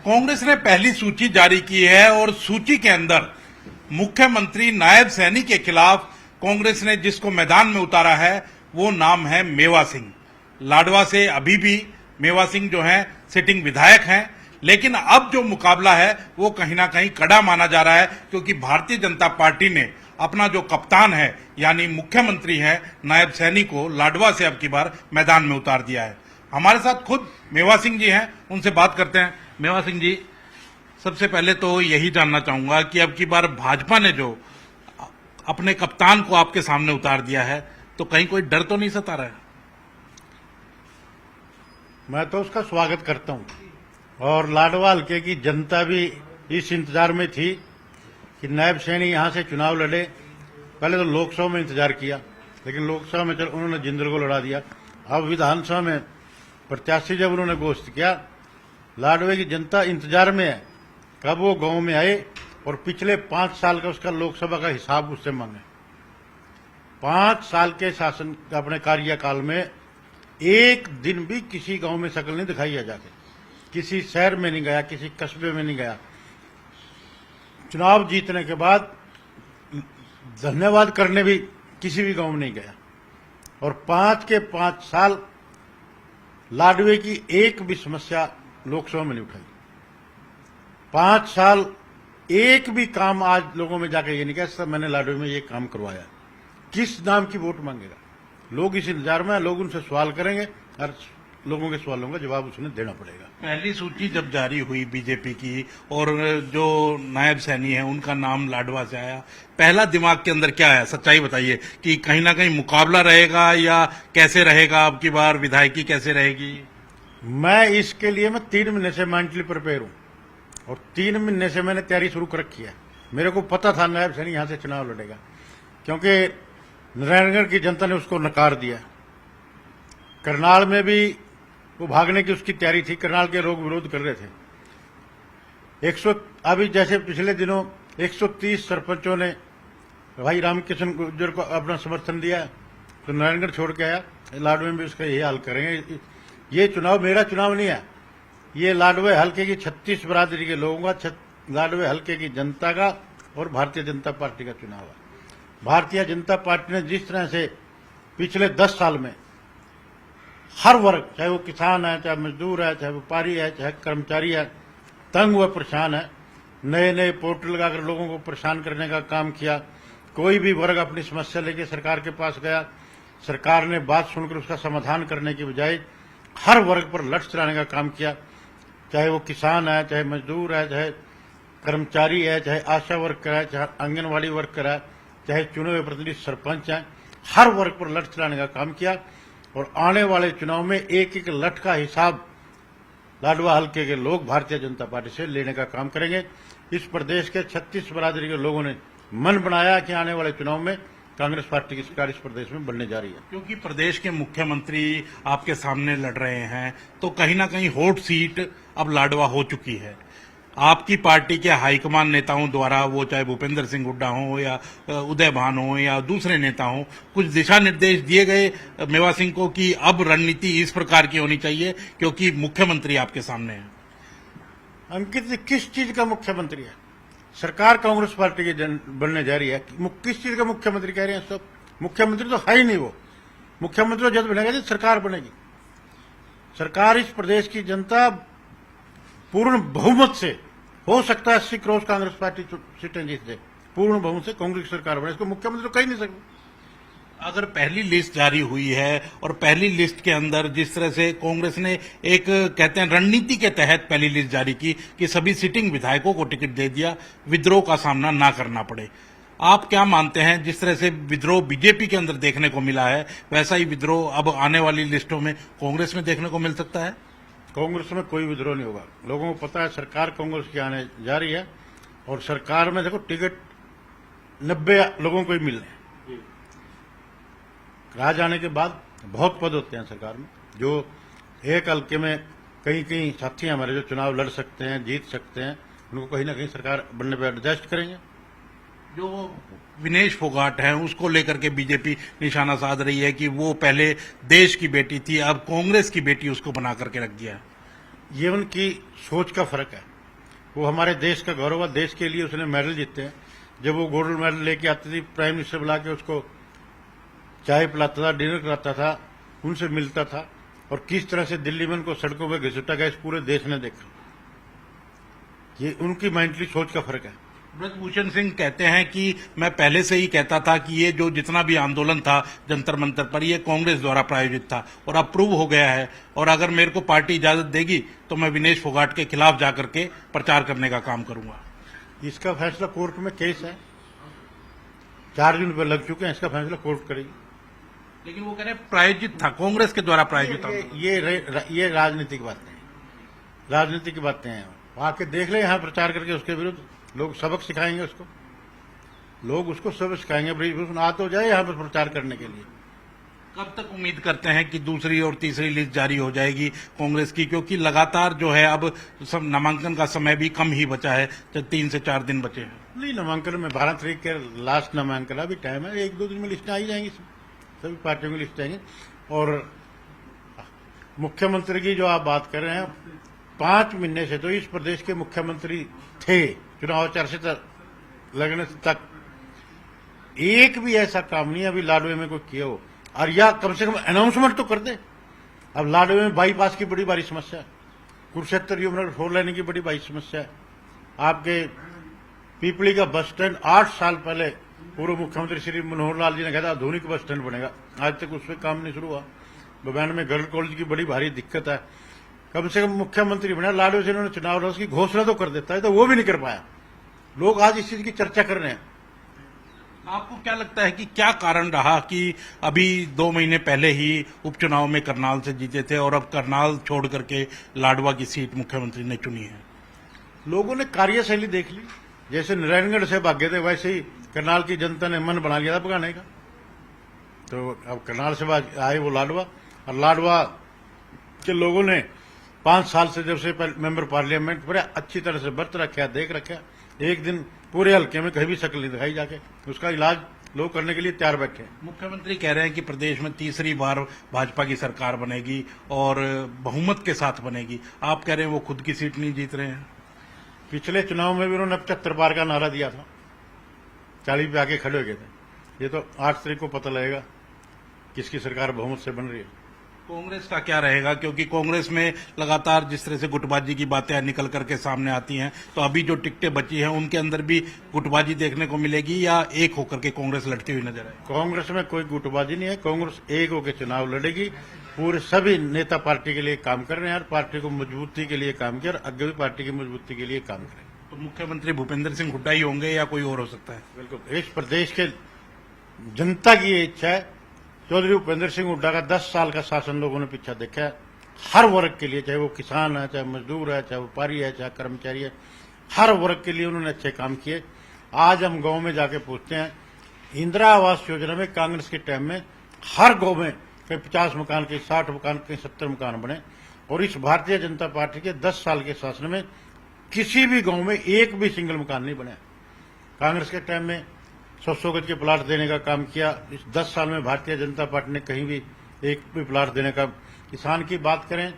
कांग्रेस ने पहली सूची जारी की है और सूची के अंदर मुख्यमंत्री नायब सैनी के खिलाफ कांग्रेस ने जिसको मैदान में उतारा है वो नाम है मेवा सिंह। लाडवा से अभी भी मेवा सिंह जो हैं सिटिंग विधायक हैं, लेकिन अब जो मुकाबला है वो कहीं ना कहीं कड़ा माना जा रहा है, क्योंकि भारतीय जनता पार्टी ने अपना जो कप्तान है यानी मुख्यमंत्री है नायब सैनी को लाडवा से अब की बार मैदान में उतार दिया है। हमारे साथ खुद मेवा सिंह जी हैं, उनसे बात करते हैं। मेवा सिंह जी, सबसे पहले तो यही जानना चाहूंगा कि अब की बार भाजपा ने जो अपने कप्तान को आपके सामने उतार दिया है, तो कहीं कोई डर तो नहीं सता रहा है? मैं तो उसका स्वागत करता हूं और लाडवा हल्के की जनता भी इस इंतजार में थी कि नायब सैनी यहां से चुनाव लड़े। पहले तो लोकसभा में इंतजार किया, लेकिन लोकसभा में उन्होंने जिंदल को लड़ा दिया। अब विधानसभा में प्रत्याशी जब उन्होंने घोषित किया, लाडवे की जनता इंतजार में है कब वो गांव में आए और पिछले 5 साल का उसका लोकसभा का हिसाब उससे मांगे। 5 साल के शासन अपने कार्यकाल में एक दिन भी किसी गांव में शक्ल नहीं दिखाई है, जाके किसी शहर में नहीं गया, किसी कस्बे में नहीं गया। चुनाव जीतने के बाद धन्यवाद करने भी किसी भी गांव में नहीं गया और 5 के 5 साल लाडवे की एक भी समस्या लोकसभा में नहीं उठाई। 5 साल एक भी काम आज लोगों में जाके ये नहीं कहा सर मैंने लाडवे में ये काम करवाया। किस नाम की वोट मांगेगा? लोग इस इंतजार में, लोग उनसे सवाल करेंगे और लोगों के सवालों का जवाब उसने देना पड़ेगा। पहली सूची जब जारी हुई बीजेपी की और जो नायब सैनी है उनका नाम लाडवा से आया, पहला दिमाग के अंदर क्या आया? सच्चाई बताइए कि कहीं ना कहीं मुकाबला रहेगा या कैसे रहेगा, अब की बार विधायकी कैसे रहेगी? मैं इसके लिए 3 महीने से मेंटली प्रिपेयर हूं और 3 महीने से मैंने तैयारी शुरू कर रखी है। मेरे को पता था नायब सैनी यहां से चुनाव लड़ेगा, क्योंकि नारायणगढ़ की जनता ने उसको नकार दिया। करनाल में भी वो भागने की उसकी तैयारी थी, करनाल के लोग विरोध कर रहे थे। अभी जैसे पिछले दिनों 130 सरपंचों ने भाई रामकिशन गुर्जर को अपना समर्थन दिया, तो नारायणगढ़ छोड़ के आया। लाडवे में भी उसका यही हाल करेंगे। ये चुनाव मेरा चुनाव नहीं है, ये लाडवे हल्के की 36 बरादरी के लोगों का, लाडवे हल्के की जनता का और भारतीय जनता पार्टी का चुनाव है। भारतीय जनता पार्टी ने जिस तरह से पिछले 10 साल में हर वर्ग, चाहे वो किसान है, चाहे मजदूर है, चाहे व्यापारी है, चाहे कर्मचारी है, तंग व परेशान है, नए नए पोर्टल लगाकर लोगों को परेशान करने का काम किया। कोई भी वर्ग अपनी समस्या लेके सरकार के पास गया, सरकार ने बात सुनकर उसका समाधान करने की बजाय हर वर्ग पर लठ चलाने का काम किया। चाहे वो किसान है, चाहे मजदूर है, चाहे कर्मचारी है, चाहे आशा वर्कर है, चाहे आंगनवाड़ी वर्कर है, चाहे चुने हुए प्रतिनिधि सरपंच हैं, हर वर्ग पर लठ चलाने का काम किया। और आने वाले चुनाव में एक एक लठ का हिसाब लाडवा हल्के के लोग भारतीय जनता पार्टी से लेने का काम करेंगे। इस प्रदेश के 36 बरादरी के लोगों ने मन बनाया कि आने वाले चुनाव में कांग्रेस पार्टी की सरकार इस प्रदेश में बनने जा रही है। क्योंकि प्रदेश के मुख्यमंत्री आपके सामने लड़ रहे हैं, तो कहीं ना कहीं हॉट सीट अब लाडवा हो चुकी है। आपकी पार्टी के हाईकमान नेताओं द्वारा, वो चाहे भूपेंद्र सिंह हुड्डा हो या उदय भान हो या दूसरे नेता हो, कुछ दिशा निर्देश दिए गए मेवा सिंह को कि अब रणनीति इस प्रकार की होनी चाहिए, क्योंकि मुख्यमंत्री आपके सामने है। अंकित किस चीज का मुख्यमंत्री है? सरकार कांग्रेस पार्टी की बनने जा रही है। किस चीज का मुख्यमंत्री कह रहे हैं सब? मुख्यमंत्री तो है ही नहीं। वो मुख्यमंत्री जब बनेगा तो सरकार बनेगी। सरकार इस प्रदेश की जनता पूर्ण बहुमत से, हो सकता है 80 करोड़ कांग्रेस पार्टी सीटें जीत दे, पूर्ण बहुमत से कांग्रेस सरकार बने। इसको मुख्यमंत्री तो कह नहीं सकते। अगर पहली लिस्ट जारी हुई है और पहली लिस्ट के अंदर जिस तरह से कांग्रेस ने एक कहते हैं रणनीति के तहत पहली लिस्ट जारी की कि सभी सिटिंग विधायकों को टिकट दे दिया, विद्रोह का सामना ना करना पड़े, आप क्या मानते हैं जिस तरह से विद्रोह बीजेपी के अंदर देखने को मिला है, वैसा ही विद्रोह अब आने वाली लिस्टों में कांग्रेस में देखने को मिल सकता है? कांग्रेस में कोई विद्रोह नहीं होगा। लोगों को पता है सरकार कांग्रेस की आने जा रही है और सरकार में देखो टिकट 90 लोगों को ही मिल रहे हैं। राज आने के बाद बहुत पद होते हैं सरकार में, जो एक हल्के में कहीं कहीं साथी हमारे जो चुनाव लड़ सकते हैं, जीत सकते हैं, उनको कहीं ना कहीं सरकार बनने पर एडजस्ट करेंगे। जो विनेश फोगाट है उसको लेकर के बीजेपी निशाना साध रही है कि वो पहले देश की बेटी थी, अब कांग्रेस की बेटी उसको बना करके रख दिया है। ये उनकी सोच का फर्क है। वो हमारे देश का गौरव है, देश के लिए उसने मेडल जीते हैं। जब वो गोल्ड मेडल लेके आती थी, प्राइम मिनिस्टर बुला के उसको चाय पिलाता था, डिनर कराता था, उनसे मिलता था, और किस तरह से दिल्ली में उनको सड़कों पर घसीटा गया, इस पूरे देश ने देखा। ये उनकी मेंटली सोच का फर्क है। ब्रजभूषण सिंह कहते हैं कि मैं पहले से ही कहता था कि ये जो जितना भी आंदोलन था जंतर मंतर पर, ये कांग्रेस द्वारा प्रायोजित था और अब प्रूव हो गया है, और अगर मेरे को पार्टी इजाजत देगी तो मैं विनेश फोगाट के खिलाफ जाकर के प्रचार करने का काम करूंगा। इसका फैसला कोर्ट में केस है, 4 जून पर लग चुके हैं, इसका फैसला कोर्ट करेगी। लेकिन वो कह रहे हैं प्रायोजित था, कांग्रेस के द्वारा प्रायोजित था। ये राजनीतिक बातें हैं, राजनीतिक बातें हैं। आके देख ले, यहाँ प्रचार करके उसके विरुद्ध लोग सबक सिखाएंगे उसको, लोग उसको सबक सिखाएंगे। ब्रिजभूषण आ तो जाए यहाँ पर प्रचार करने के लिए। कब तक उम्मीद करते हैं कि दूसरी और तीसरी लिस्ट जारी हो जाएगी कांग्रेस की, क्योंकि लगातार जो है अब सब नामांकन का समय भी कम ही बचा है, 3 से 4 दिन बचे हैं। नहीं, नामांकन में 12 तारीख के लास्ट नामांकन अभी टाइम है, 1-2 दिन में लिस्टें आ ही जाएंगी, सभी पार्टियों की लिस्ट आएंगी। और मुख्यमंत्री की जो आप बात कर रहे हैं, 5 महीने से तो इस प्रदेश के मुख्यमंत्री थे, चुनाव आचार संहिता लगने तक एक भी ऐसा काम नहीं अभी लाडवे में कोई किया हो, और या कम से कम अनाउंसमेंट तो कर दे। अब लाडवे में बाईपास की बड़ी भारी समस्या है, कुरुक्षेत्र युवनगर 4 लाइन की बड़ी भारी समस्या है। आपके पीपली का बस स्टैंड 8 साल पहले पूर्व मुख्यमंत्री श्री मनोहर लाल जी ने कहा था आधुनिक बस स्टैंड बनेगा, आज तक उस पर काम नहीं शुरू हुआ। बबैन में गर्ल कॉलेज की बड़ी भारी दिक्कत है, कम से कम मुख्यमंत्री बना, लाडवे से इन्होंने चुनाव लड़ा, उसकी घोषणा तो कर देता है, तो वो भी नहीं कर पाया। लोग आज इस चीज की चर्चा कर रहे हैं। आपको क्या लगता है कि क्या कारण रहा कि अभी 2 महीने पहले ही उपचुनाव में करनाल से जीते थे और अब करनाल छोड़ करके लाडवा की सीट मुख्यमंत्री ने चुनी है? लोगों ने कार्यशैली देख ली, जैसे नारायणगढ़ से भागे थे वैसे ही करनाल की जनता ने मन बना लिया था भगाने का। तो अब करनाल से आए वो लाडवा, और लाडवा के लोगों ने 5 साल से जब से मेंबर पार्लियामेंट बड़े अच्छी तरह से व्रत रखा, देख रखा, एक दिन पूरे हल्के में कहीं भी शक्ल नहीं दिखाई जाके, उसका इलाज लोग करने के लिए तैयार बैठे हैं। मुख्यमंत्री कह रहे हैं कि प्रदेश में तीसरी बार भाजपा की सरकार बनेगी और बहुमत के साथ बनेगी। आप कह रहे हैं वो खुद की सीट नहीं जीत रहे हैं। पिछले चुनाव में भी उन्होंने 75 बार का नारा दिया था, 40 पे आके खड़े हो गए थे। ये तो 8 तारीख को पता लगेगा किसकी सरकार बहुमत से बन रही है। कांग्रेस का क्या रहेगा, क्योंकि कांग्रेस में लगातार जिस तरह से गुटबाजी की बातें निकल करके सामने आती हैं, तो अभी जो टिकटें बची हैं उनके अंदर भी गुटबाजी देखने को मिलेगी या एक होकर के कांग्रेस लड़ती हुई नजर आएगी? कांग्रेस में कोई गुटबाजी नहीं है, कांग्रेस एक होकर चुनाव लड़ेगी। पूरे सभी नेता पार्टी के लिए काम कर रहे हैं और पार्टी को मजबूती के लिए काम किया और आगे भी पार्टी की मजबूती के लिए काम करें। तो मुख्यमंत्री भूपेंद्र सिंह हुड्डा ही होंगे या कोई और हो सकता है? बिल्कुल, इस प्रदेश के जनता की ये इच्छा है। चौधरी भूपेंद्र सिंह हुड्डा का 10 साल का शासन लोगों ने पीछा देखा है, हर वर्ग के लिए, चाहे वो किसान है, चाहे मजदूर है, चाहे व्यापारी है, चाहे कर्मचारी है, हर वर्ग के लिए उन्होंने अच्छे काम किए। आज हम गांव में जाके पूछते हैं, इंदिरा आवास योजना में कांग्रेस के टाइम में हर गांव में कहीं 50 मकान, कहीं 60 मकान, कहीं 70 मकान बने, और इस भारतीय जनता पार्टी के 10 साल के शासन में किसी भी गांव में एक भी सिंगल मकान नहीं बना। कांग्रेस के टाइम में 100 गज के प्लाट देने का काम किया। इस 10 साल में भारतीय जनता पार्टी ने कहीं भी एक भी प्लाट देने का। किसान की बात करें,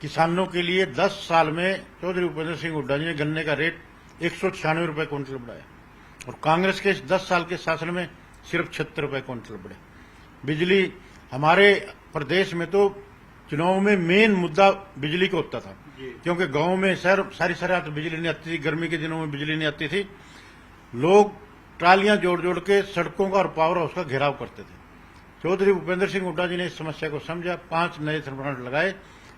किसानों के लिए 10 साल में चौधरी भूपेंद्र सिंह हुड्डा जी ने गन्ने का रेट 196 रुपए क्विंटल बढ़ाया, और कांग्रेस के इस 10 साल के शासन में सिर्फ 76 रुपए क्विंटल बढ़े। बिजली, हमारे प्रदेश में तो चुनाव में मेन मुद्दा बिजली का होता था, क्योंकि गांव में सारी रात बिजली नहीं आती थी, गर्मी के दिनों में बिजली नहीं आती थी। लोग ट्रालियां जोड़ जोड़ के सड़कों का और पावर हाउस का घेराव करते थे। चौधरी भूपेंद्र सिंह हुड्डा जी ने इस समस्या को समझा, 5 नए थर्मोप्लांट लगाए,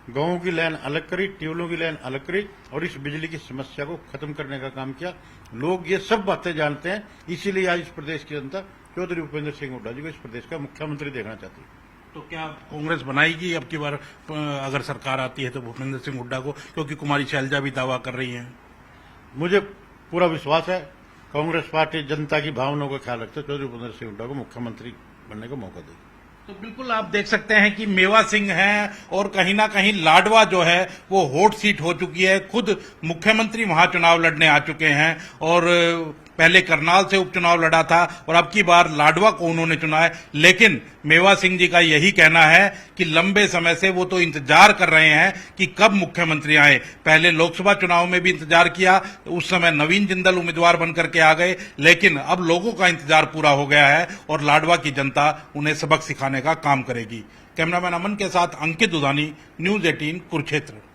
गांवों की लाइन अलग करी, ट्यूबवेलों की लाइन अलग करी, और इस बिजली की समस्या को खत्म करने का काम किया। लोग ये सब बातें जानते हैं, इसीलिए आज इस प्रदेश की जनता चौधरी भूपेंद्र सिंह हुड्डा जी को इस प्रदेश का मुख्यमंत्री देखना चाहती है। तो क्या कांग्रेस बनाएगी अब की बार अगर सरकार आती है तो भूपेंद्र सिंह हुड्डा को, क्योंकि कुमारी शैलजा भी दावा कर रही हैं? मुझे पूरा विश्वास है कांग्रेस पार्टी जनता की भावनाओं का ख्याल रखते चौधरी भूपेंद्र सिंह हुड्डा को मुख्यमंत्री बनने का मौका देगी। तो बिल्कुल आप देख सकते हैं कि मेवा सिंह हैं और कहीं ना कहीं लाडवा जो है वो हॉट सीट हो चुकी है। खुद मुख्यमंत्री वहां चुनाव लड़ने आ चुके हैं और पहले करनाल से उपचुनाव लड़ा था और अब की बार लाडवा को उन्होंने चुना है। लेकिन मेवा सिंह जी का यही कहना है कि लंबे समय से वो तो इंतजार कर रहे हैं कि कब मुख्यमंत्री आए। पहले लोकसभा चुनाव में भी इंतजार किया, उस समय नवीन जिंदल उम्मीदवार बनकर के आ गए, लेकिन अब लोगों का इंतजार पूरा हो गया है और लाडवा की जनता उन्हें सबक सिखाने का काम करेगी। कैमरामैन अमन के साथ अंकित दुधानी, न्यूज 18 कुरुक्षेत्र।